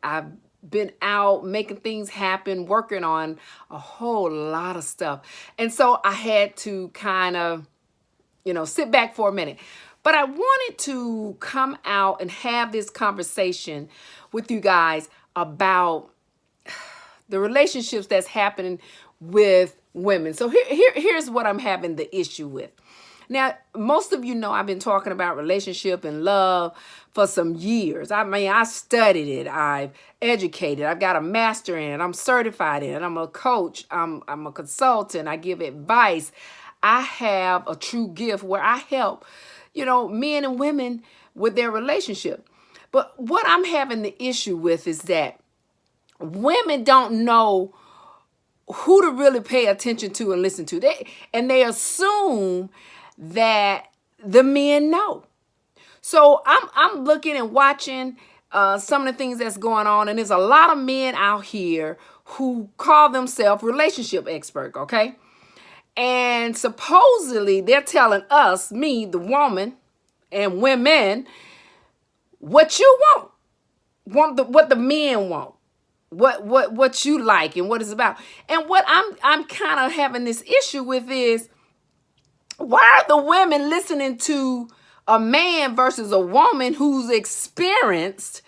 I've been out making things happen, working on a whole lot of stuff. And so I had to kind of, sit back for a minute. But I wanted to come out and have this conversation with you guys about the relationships that's happening with women. So here's what I'm having the issue with. Now, most of you know I've been talking about relationship and love for some years. I mean, I studied it. I've educated. I've got a master in it. I'm certified in it. I'm a coach. I'm a consultant. I give advice. I have a true gift where I help, men and women with their relationship. But what I'm having the issue with is that women don't know who to really pay attention to and listen to. They assume that the men know. So I'm looking and watching some of the things that's going on, and there's a lot of men out here who call themselves relationship expert, okay? And supposedly they're telling us, me, the woman, and women, what you what the men want. What you like and what it's about. And what I'm kind of having this issue with is, why are the women listening to a man versus a woman who's experienced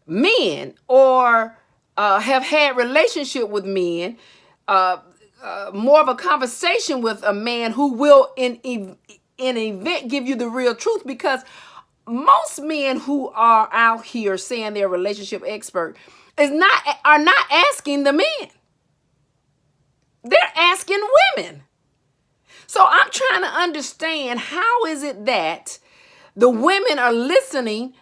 men or have had relationship with men, more of a conversation with a man who will in an event give you the real truth? Because most men who are out here saying they're a relationship expert are not asking the men. They're asking women. So I'm trying to understand, how is it that the women are listening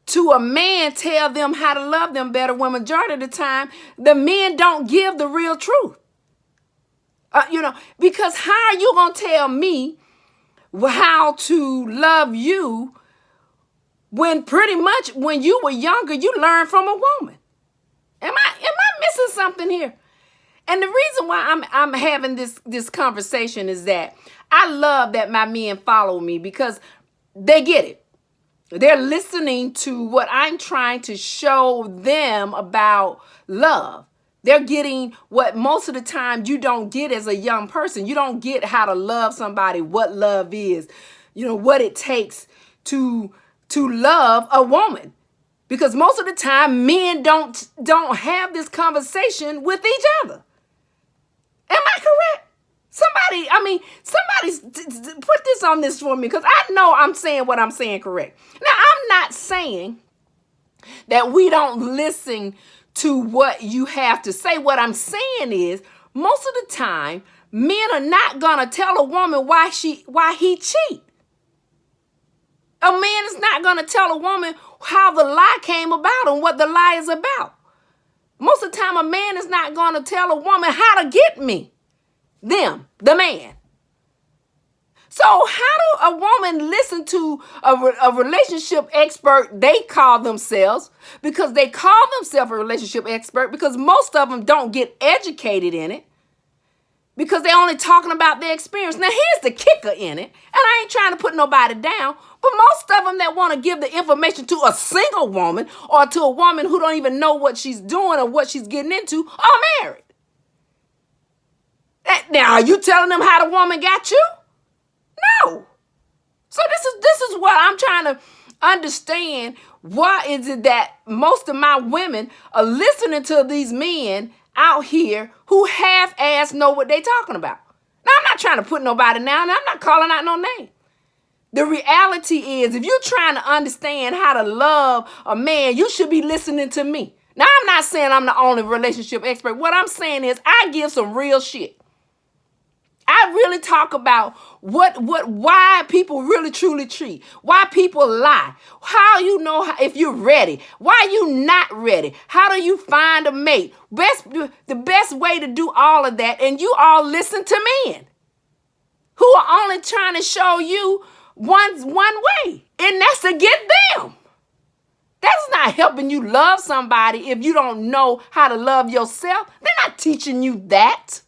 to a man tell them how to love them better when majority of the time the men don't give the real truth? Because how are you going to tell me how to love you when pretty much when you were younger, you learned from a woman? Am I missing something here? And the reason why I'm having this conversation is that I love that my men follow me, because they get it. They're listening to what I'm trying to show them about love. They're getting what most of the time you don't get as a young person. You don't get how to love somebody, what love is, what it takes to love a woman. Because most of the time men don't have this conversation with each other. Am I correct? Somebody's put this on this for me, because I know I'm saying what I'm saying correct. Now, I'm not saying that we don't listen to what you have to say. What I'm saying is, most of the time, men are not gonna tell a woman why he cheat. A man is not gonna tell a woman how the lie came about and what the lie is about. Most of the time, a man is not gonna tell a woman how to get me. Them, the man. So how do a woman listen to a relationship expert they call themselves? Because they call themselves a relationship expert because most of them don't get educated in it, because they're only talking about their experience. Now, here's the kicker in it, and I ain't trying to put nobody down, but most of them that want to give the information to a single woman or to a woman who don't even know what she's doing or what she's getting into are married. Now, are you telling them how the woman got you? No. So this is what I'm trying to understand. Why is it that most of my women are listening to these men out here who half-ass know what they talking about? Now, I'm not trying to put nobody down. I'm not calling out no name. The reality is, if you're trying to understand how to love a man, you should be listening to me. Now, I'm not saying I'm the only relationship expert. What I'm saying is, I give some real shit. I really talk about why people really truly cheat, why people lie, how you know if you're ready, why you not ready, how do you find a mate, the best way to do all of that. And you all listen to men who are only trying to show you one way, and that's to get them. That's not helping you love somebody if you don't know how to love yourself. They're not teaching you that.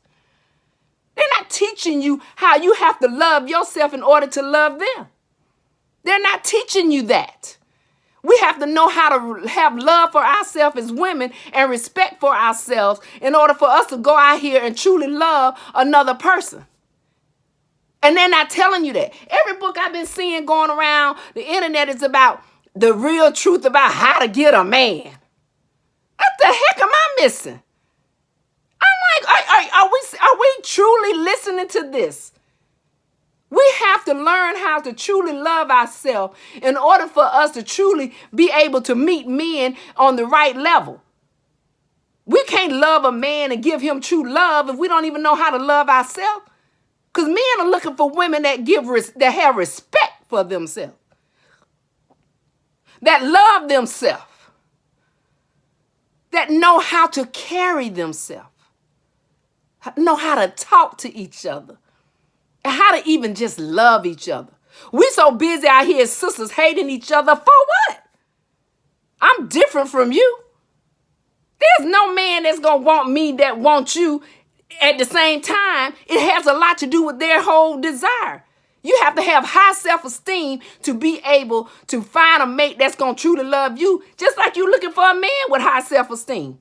They're not teaching you how you have to love yourself in order to love them. They're not teaching you that. We have to know how to have love for ourselves as women and respect for ourselves in order for us to go out here and truly love another person. And they're not telling you that. Every book I've been seeing going around the internet is about the real truth about how to get a man. What the heck am I missing? I'm like, are we truly listening to this? We have to learn how to truly love ourselves in order for us to truly be able to meet men on the right level. We can't love a man and give him true love if we don't even know how to love ourselves. Because men are looking for women that have respect for themselves, that love themselves, that know how to carry themselves, know how to talk to each other, and how to even just love each other. We so busy out here as sisters hating each other for what? I'm different from you. There's no man that's going to want me that wants you. At the same time, it has a lot to do with their whole desire. You have to have high self-esteem to be able to find a mate that's going to truly love you, just like you're looking for a man with high self-esteem.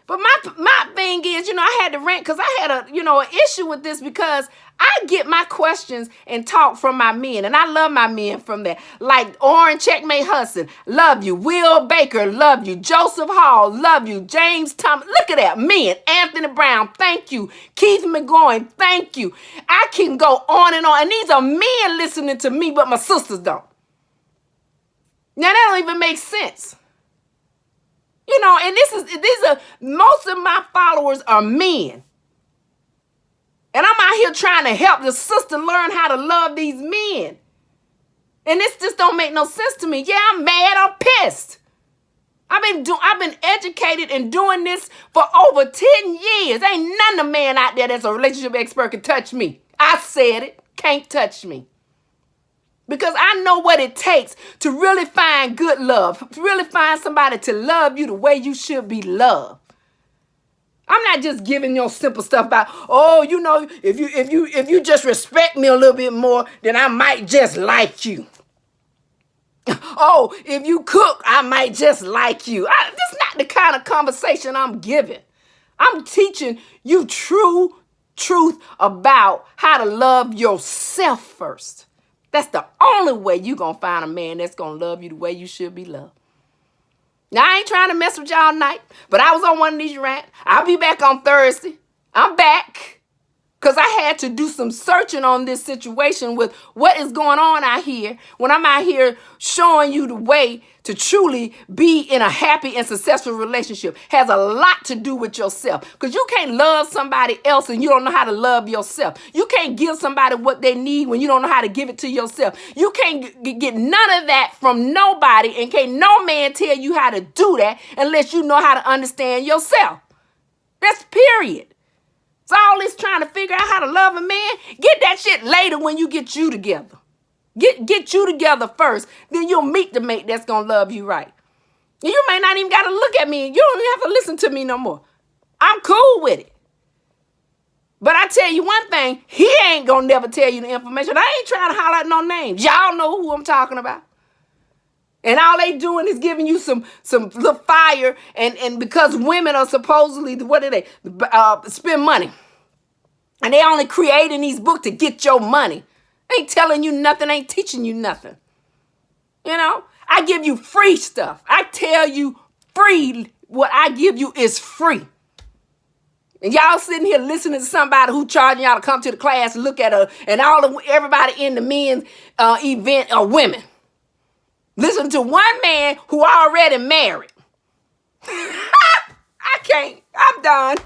But my thing is, I had to rant because I had an issue with this because I get my questions and talk from my men, and I love my men from that. Like Orange Checkmate Hudson, love you. Will Baker, love you. Joseph Hall, love you. James Thomas, look at that. Men. Anthony Brown, thank you. Keith McGowan, thank you. I can go on. And these are men listening to me, but my sisters don't. Now, that don't even make sense. And these are most of my followers are men. And I'm out here trying to help the sister learn how to love these men. And this just don't make no sense to me. Yeah, I'm mad, I'm pissed. I've been educated and doing this for over 10 years. Ain't none of man out there that's a relationship expert can touch me. I said it, can't touch me. Because I know what it takes to really find good love, to really find somebody to love you the way you should be loved. I'm not just giving you simple stuff about, if you just respect me a little bit more, then I might just like you. Oh, if you cook, I might just like you. That's not the kind of conversation I'm giving. I'm teaching you true truth about how to love yourself first. That's the only way you're going to find a man that's going to love you the way you should be loved. Now, I ain't trying to mess with y'all tonight, but I was on one of these rants. I'll be back on Thursday. I'm back because I had to do some searching on this situation with what is going on out here when I'm out here showing you the way to truly be in a happy and successful relationship. Has a lot to do with yourself because you can't love somebody else and you don't know how to love yourself. You can't give somebody what they need when you don't know how to give it to yourself. You can't get none of that from nobody, and can't no man tell you how to do that unless you know how to understand yourself. That's period. So all this trying to figure out how to love a man, get that shit later when you get you together. Get you together first. Then you'll meet the mate that's going to love you right. And you may not even got to look at me. You don't even have to listen to me no more. I'm cool with it. But I tell you one thing, he ain't going to never tell you the information. I ain't trying to highlight no names. Y'all know who I'm talking about. And all they doing is giving you some little fire. And because women are supposedly, what do they? Spend money. And they only creating these books to get your money. Ain't telling you nothing, ain't teaching you nothing. I give you free stuff. I tell you free, what I give you is free. And y'all sitting here listening to somebody who charging y'all to come to the class and look at her, and everybody in the men's event are women. Listen to one man who already married. I can't. I'm done.